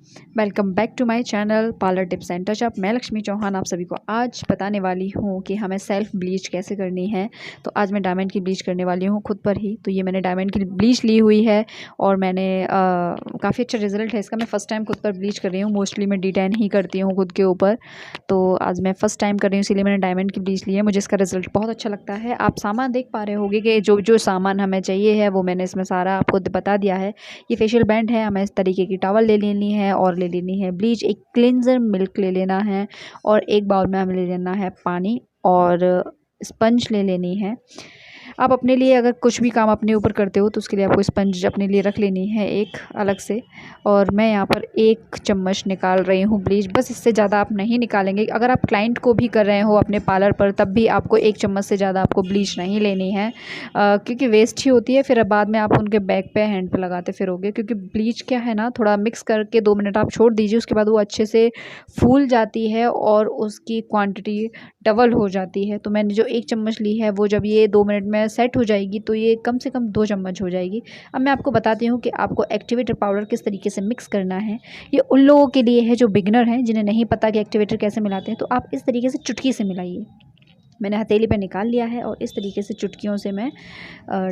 Welcome back to my channel parlour tips and touch up. मैं लक्ष्मी चौहान आप सभी को आज बताने वाली हूँ कि हमें सेल्फ ब्लीच कैसे करनी है। तो आज मैं डायमंड की ब्लीच करने वाली हूँ खुद पर ही। तो ये मैंने डायमंड की ब्लीच ली हुई है और मैंने काफ़ी अच्छा रिजल्ट है इसका। मैं फ़र्स्ट टाइम खुद पर ब्लीच कर रही हूँ। मोस्टली मैं D10 ही करती हूँ खुद के ऊपर, तो आज मैं फ़र्स्ट टाइम कर रही हूँ, इसीलिए मैंने डायमंड की ब्लीच ली है। मुझे इसका रिजल्ट बहुत अच्छा लगता है। आप सामान देख पा रहे होंगे कि जो जो सामान हमें चाहिए है वो मैंने इसमें सारा आपको बता दिया है। ये फेशियल बैंड है, हमें इस तरीके की टॉवल ले लेनी है और ले लेनी है ब्लीच, एक क्लिनजर मिल्क ले लेना है और एक बाउल में हमें ले लेना है पानी और स्पंज ले लेनी है। आप अपने लिए अगर कुछ भी काम अपने ऊपर करते हो तो उसके लिए आपको स्पंज अपने लिए रख लेनी है एक अलग से। और मैं यहाँ पर 1 चम्मच निकाल रही हूँ ब्लीच, बस इससे ज़्यादा आप नहीं निकालेंगे। अगर आप क्लाइंट को भी कर रहे हो अपने पार्लर पर तब भी आपको 1 चम्मच से ज़्यादा आपको ब्लीच नहीं लेनी है, क्योंकि वेस्ट ही होती है। फिर बाद में आप उनके बैक पे हैंड पे लगाते फिरोगे, क्योंकि ब्लीच क्या है ना, थोड़ा मिक्स करके 2 मिनट आप छोड़ दीजिए, उसके बाद वो अच्छे से फूल जाती है और उसकी क्वांटिटी डबल हो जाती है। तो मैंने जो 1 चम्मच ली है वो जब ये 2 मिनट में सेट हो जाएगी तो ये कम से कम 2 चम्मच हो जाएगी। अब मैं आपको बताती हूँ कि आपको एक्टिवेटर पाउडर किस तरीके से मिक्स करना है। ये उन लोगों के लिए है जो बिगिनर हैं, जिन्हें नहीं पता कि एक्टिवेटर कैसे मिलाते हैं। तो आप इस तरीके से चुटकी से मिलाइए। मैंने हथेली पे निकाल लिया है और इस तरीके से चुटकियों से मैं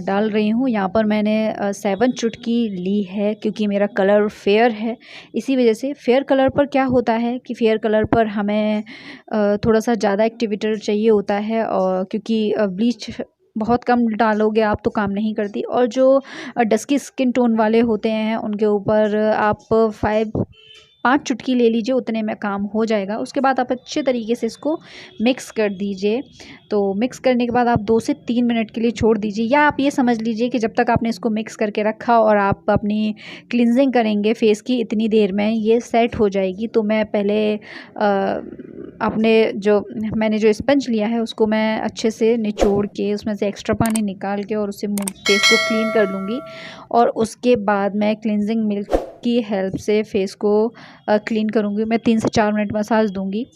डाल रही हूँ। यहाँ पर मैंने 7 चुटकी ली है, क्योंकि मेरा कलर फेयर है। इसी वजह से फेयर कलर पर क्या होता है कि फेयर कलर पर हमें थोड़ा सा ज़्यादा एक्टिवेटर चाहिए होता है, और क्योंकि ब्लीच बहुत कम डालोगे आप तो काम नहीं करती। और जो डस्की स्किन टोन वाले होते हैं उनके ऊपर आप 5 चुटकी ले लीजिए, उतने में काम हो जाएगा। उसके बाद आप अच्छे तरीके से इसको मिक्स कर दीजिए। तो मिक्स करने के बाद आप 2 से 3 मिनट के लिए छोड़ दीजिए, या आप ये समझ लीजिए कि जब तक आपने इसको मिक्स करके रखा और आप अपनी क्लिनजिंग करेंगे फेस की, इतनी देर में ये सेट हो जाएगी। तो मैं पहले अपने मैंने जो स्पंज लिया है उसको मैं अच्छे से निचोड़ के उसमें से एक्स्ट्रा पानी निकाल के और उससे मुँह फेस को क्लीन कर लूँगी। और उसके बाद मैं क्लिनजिंग मिल्क की हेल्प से फेस को क्लीन करूँगी। मैं 3 से 4 मिनट मसाज दूँगी।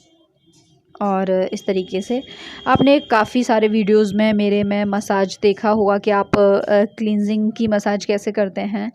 और इस तरीके से आपने काफ़ी सारे वीडियोस में मेरे में मसाज देखा होगा कि आप क्लींजिंग की मसाज कैसे करते हैं।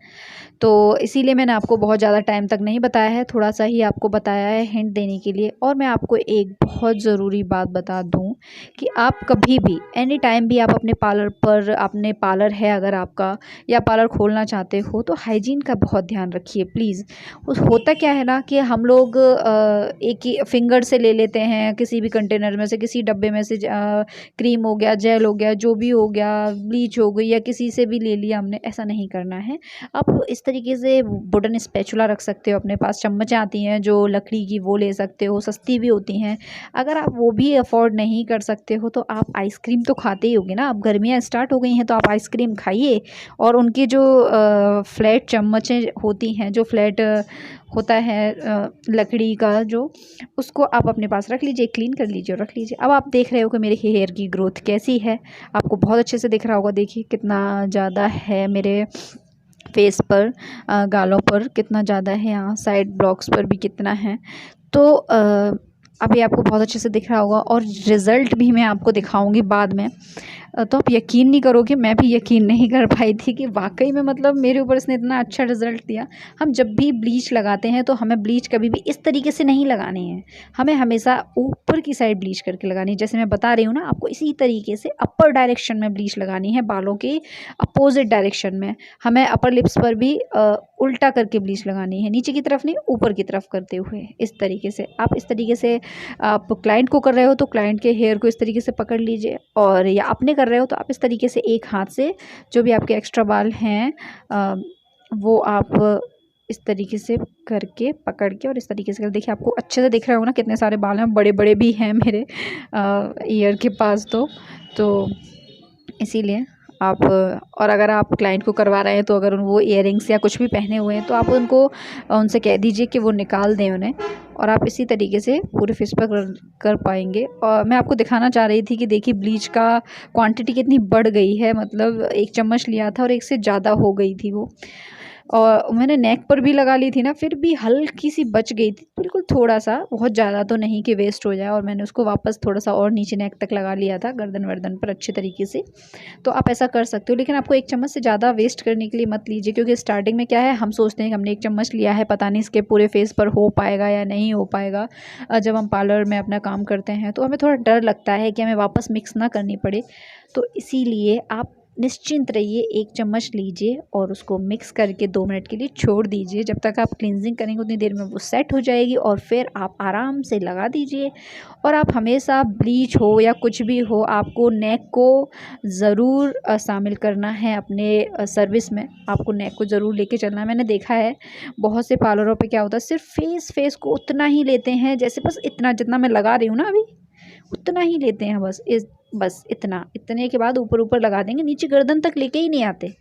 तो इसीलिए मैंने आपको बहुत ज़्यादा टाइम तक नहीं बताया है, थोड़ा सा ही आपको बताया है हिंट देने के लिए। और मैं आपको एक बहुत ज़रूरी बात बता दूं कि आप कभी भी एनी टाइम भी आप अपने पार्लर पर, अपने पार्लर है अगर आपका या पार्लर खोलना चाहते हो, तो हाइजीन का बहुत ध्यान रखिए प्लीज़। उस होता क्या है ना कि हम लोग एक ही फिंगर से ले लेते हैं, किसी भी कंटेनर में से, किसी डब्बे में से क्रीम हो गया, जेल हो गया, जो भी हो गया, ब्लीच हो गई, या किसी से भी ले लिया हमने। ऐसा नहीं करना है। आप इस तरीके से वुडन स्पैचुला रख सकते हो अपने पास, चम्मचें आती हैं जो लकड़ी की, वो ले सकते हो, सस्ती भी होती हैं। अगर आप वो भी अफोर्ड नहीं कर सकते हो तो आप आइसक्रीम तो खाते ही होगे ना। अब गर्मियाँ स्टार्ट हो गई हैं तो आप आइसक्रीम खाइए, और उनकी जो फ्लैट चम्मचें होती हैं, जो फ्लैट होता है लकड़ी का, जो उसको आप अपने पास रख लीजिए, क्लीन कर लीजिए और रख लीजिए। अब आप देख रहे हो कि मेरे हेयर की ग्रोथ कैसी है, आपको बहुत अच्छे से दिख रहा होगा। देखिए कितना ज़्यादा है मेरे फेस पर, गालों पर कितना ज़्यादा है, यहाँ साइड ब्लॉक्स पर भी कितना है। तो अभी आपको बहुत अच्छे से दिख रहा होगा, और रिज़ल्ट भी मैं आपको दिखाऊंगी बाद में। तो आप यकीन नहीं करोगे, मैं भी यकीन नहीं कर पाई थी कि वाकई में मतलब मेरे ऊपर इसने इतना अच्छा रिजल्ट दिया। हम जब भी ब्लीच लगाते हैं तो हमें ब्लीच कभी भी इस तरीके से नहीं लगानी है, हमें हमेशा ऊपर की साइड ब्लीच करके लगानी है। जैसे मैं बता रही हूँ ना आपको, इसी तरीके से अपर डायरेक्शन में ब्लीच लगानी है, बालों के अपोजिट डायरेक्शन में। हमें अपर लिप्स पर भी उल्टा करके ब्लीच लगानी है, नीचे की तरफ नहीं, ऊपर की तरफ करते हुए। इस तरीके से आप, इस तरीके से आप क्लाइंट को कर रहे हो तो क्लाइंट के हेयर को इस तरीके से पकड़ लीजिए, और या अपने कर रहे हो तो आप इस तरीके से एक हाथ से जो भी आपके एक्स्ट्रा बाल हैं वो आप इस तरीके से करके पकड़ के और इस तरीके से कर। देखिए आपको अच्छे से दिख रहे हो ना कितने सारे बाल हैं, बड़े बड़े भी हैं मेरे ईयर के पास। तो इसीलिए आप, और अगर आप क्लाइंट को करवा रहे हैं तो अगर वो इयररिंग्स या कुछ भी पहने हुए हैं तो आप उनसे कह दीजिए कि वो निकाल दें उन्हें, और आप इसी तरीके से पूरे फेस पर कर पाएंगे। और मैं आपको दिखाना चाह रही थी कि देखिए ब्लीच का क्वांटिटी कितनी बढ़ गई है, मतलब 1 चम्मच लिया था और 1 से ज़्यादा हो गई थी वो। और मैंने नेक पर भी लगा ली थी ना, फिर भी हल्की सी बच गई थी, बिल्कुल थोड़ा सा, बहुत ज़्यादा तो नहीं कि वेस्ट हो जाए, और मैंने उसको वापस थोड़ा सा और नीचे नेक तक लगा लिया था, गर्दन वर्दन पर अच्छे तरीके से। तो आप ऐसा कर सकते हो, लेकिन आपको 1 चम्मच से ज़्यादा वेस्ट करने के लिए मत लीजिए, क्योंकि स्टार्टिंग में क्या है, हम सोचते हैं कि हमने 1 चम्मच लिया है, पता नहीं इसके पूरे फेस पर हो पाएगा या नहीं हो पाएगा। जब हम पार्लर में अपना काम करते हैं तो हमें थोड़ा डर लगता है कि हमें वापस मिक्स ना करनी पड़े। तो इसीलिए आप निश्चिंत रहिए, 1 चम्मच लीजिए और उसको मिक्स करके 2 मिनट के लिए छोड़ दीजिए। जब तक आप क्लींजिंग करेंगे उतनी देर में वो सेट हो जाएगी, और फिर आप आराम से लगा दीजिए। और आप हमेशा ब्लीच हो या कुछ भी हो, आपको नेक को ज़रूर शामिल करना है अपने सर्विस में। आपको नेक को ज़रूर लेके चलना है। मैंने देखा है बहुत से पार्लरों पे क्या होता है, सिर्फ फेस को उतना ही लेते हैं, जैसे बस इतना जितना मैं लगा रही हूँ ना अभी, उतना ही लेते हैं बस इतने के बाद ऊपर लगा देंगे, नीचे गर्दन तक लेके ही नहीं आते।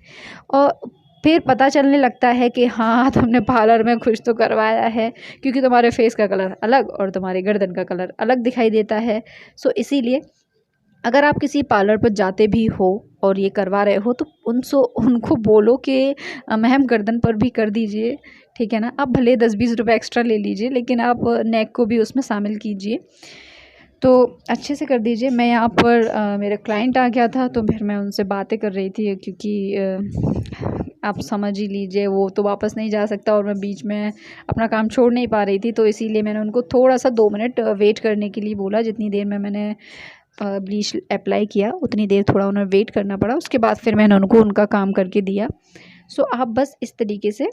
और फिर पता चलने लगता है कि हाँ, तुमने पार्लर में कुछ तो करवाया है, क्योंकि तुम्हारे फेस का कलर अलग और तुम्हारी गर्दन का कलर अलग दिखाई देता है। सो इसीलिए अगर आप किसी पार्लर पर जाते भी हो और ये करवा रहे हो, तो उनको बोलो कि मैम गर्दन पर भी कर दीजिए, ठीक है ना। आप भले 10-20 रुपये एक्स्ट्रा ले लीजिए, लेकिन आप नेक को भी उसमें शामिल कीजिए, तो अच्छे से कर दीजिए। मैं यहाँ पर मेरा क्लाइंट आ गया था, तो फिर मैं उनसे बातें कर रही थी, क्योंकि आप समझ ही लीजिए वो तो वापस नहीं जा सकता, और मैं बीच में अपना काम छोड़ नहीं पा रही थी। तो इसीलिए मैंने उनको थोड़ा सा 2 मिनट वेट करने के लिए बोला। जितनी देर में मैंने ब्लीच अप्लाई किया उतनी देर थोड़ा उन्हें वेट करना पड़ा। उसके बाद फिर मैंने उनको उनका काम करके दिया। सो आप बस इस तरीके से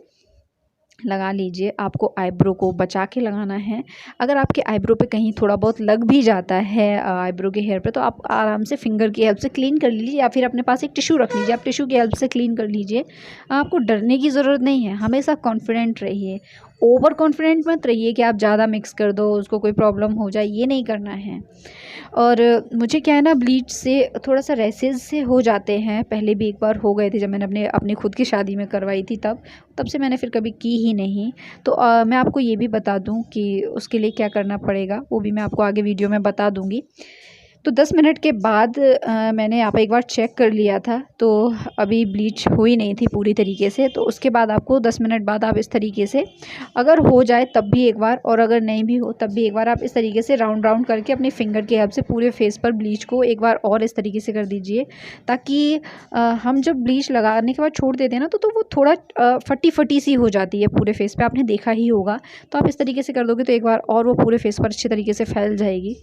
लगा लीजिए। आपको आईब्रो को बचा के लगाना है। अगर आपके आईब्रो पे कहीं थोड़ा बहुत लग भी जाता है आईब्रो के हेयर पे, तो आप आराम से फिंगर की हेल्प से क्लीन कर लीजिए, या फिर अपने पास एक टिश्यू रख लीजिए, आप टिश्यू की हेल्प से क्लीन कर लीजिए। आपको डरने की ज़रूरत नहीं है, हमेशा कॉन्फिडेंट रहिए। ओवर कॉन्फिडेंट मत रहिए कि आप ज़्यादा मिक्स कर दो, उसको कोई प्रॉब्लम हो जाए, ये नहीं करना है। और मुझे क्या है ना, ब्लीच से थोड़ा सा रैसेस से हो जाते हैं। पहले भी एक बार हो गए थे जब मैंने अपनी खुद की शादी में करवाई थी, तब से मैंने फिर कभी की ही नहीं। तो मैं आपको ये भी बता दूं कि उसके लिए क्या करना पड़ेगा, वो भी मैं आपको आगे वीडियो में बता दूंगी। तो 10 मिनट के बाद मैंने यहाँ पे एक बार चेक कर लिया था, तो अभी ब्लीच हुई नहीं थी पूरी तरीके से। तो उसके बाद आपको 10 मिनट बाद आप इस तरीके से, अगर हो जाए तब भी एक बार, और अगर नहीं भी हो तब भी एक बार, आप इस तरीके से राउंड राउंड करके अपनी फिंगर की हेल्प से पूरे फेस पर ब्लीच को एक बार और इस तरीके से कर दीजिए, ताकि हम जब ब्लीच लगाने के बाद छोड़ देते हैं ना, तो वो थोड़ा फटी फटी सी हो जाती है पूरे फेस पे, आपने देखा ही होगा। तो आप इस तरीके से कर दोगे तो एक बार और वो पूरे फेस पर अच्छे तरीके से फैल जाएगी।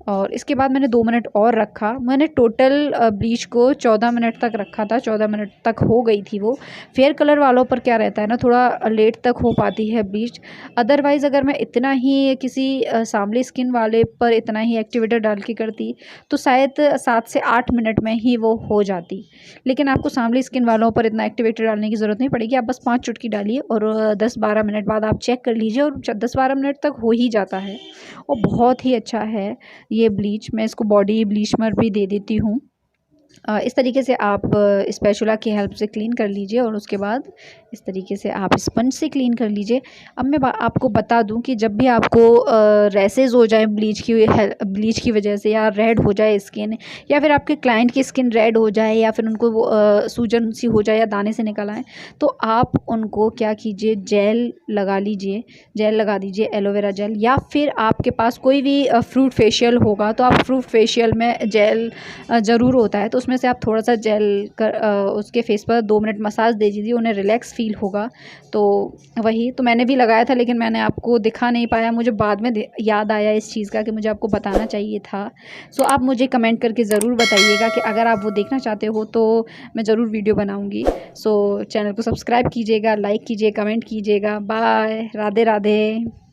और इसके बाद मैंने 2 मिनट और रखा। मैंने टोटल ब्लीच को 14 मिनट तक रखा था, 14 मिनट तक हो गई थी वो। फेयर कलर वालों पर क्या रहता है ना, थोड़ा लेट तक हो पाती है ब्लीच। अदरवाइज़ अगर मैं इतना ही किसी सांवली स्किन वाले पर इतना ही एक्टिवेटर डाल के करती, तो शायद 7 से 8 मिनट में ही वो हो जाती। लेकिन आपको सांवली स्किन वालों पर इतना एक्टिवेटर डालने की ज़रूरत नहीं पड़ेगी। आप बस 5 चुटकी डालिए और 10-12 मिनट बाद आप चेक कर लीजिए, और 10-12 मिनट तक हो ही जाता है, और बहुत ही अच्छा है ये ब्लीच। मैं इसको बॉडी ब्लीचमर भी दे देती हूँ। इस तरीके से आप स्पैचुला की हेल्प से क्लीन कर लीजिए, और उसके बाद इस तरीके से आप स्पंज से क्लीन कर लीजिए। अब मैं आपको बता दूं कि जब भी आपको रैसेस हो जाए ब्लीच की वजह से, या रेड हो जाए स्किन, या फिर आपके क्लाइंट की स्किन रेड हो जाए, या फिर उनको सूजन सी हो जाए या दाने से निकल आए, तो आप उनको क्या कीजिए, जेल लगा दीजिए एलोवेरा जेल, या फिर आपके पास कोई भी फ्रूट फेशियल होगा, तो आप फ्रूट फेशियल में जेल ज़रूर होता है, तो उसमें से आप थोड़ा सा जेल उसके फेस पर 2 मिनट मसाज दे दीजिए, उन्हें रिलैक्स फील होगा। तो वही तो मैंने भी लगाया था, लेकिन मैंने आपको दिखा नहीं पाया, मुझे बाद में याद आया इस चीज़ का कि मुझे आपको बताना चाहिए था। सो आप मुझे कमेंट करके ज़रूर बताइएगा कि अगर आप वो देखना चाहते हो तो मैं ज़रूर वीडियो बनाऊँगी। सो चैनल को सब्सक्राइब कीजिएगा, लाइक कीजिए, कमेंट कीजिएगा। बाय, राधे राधे।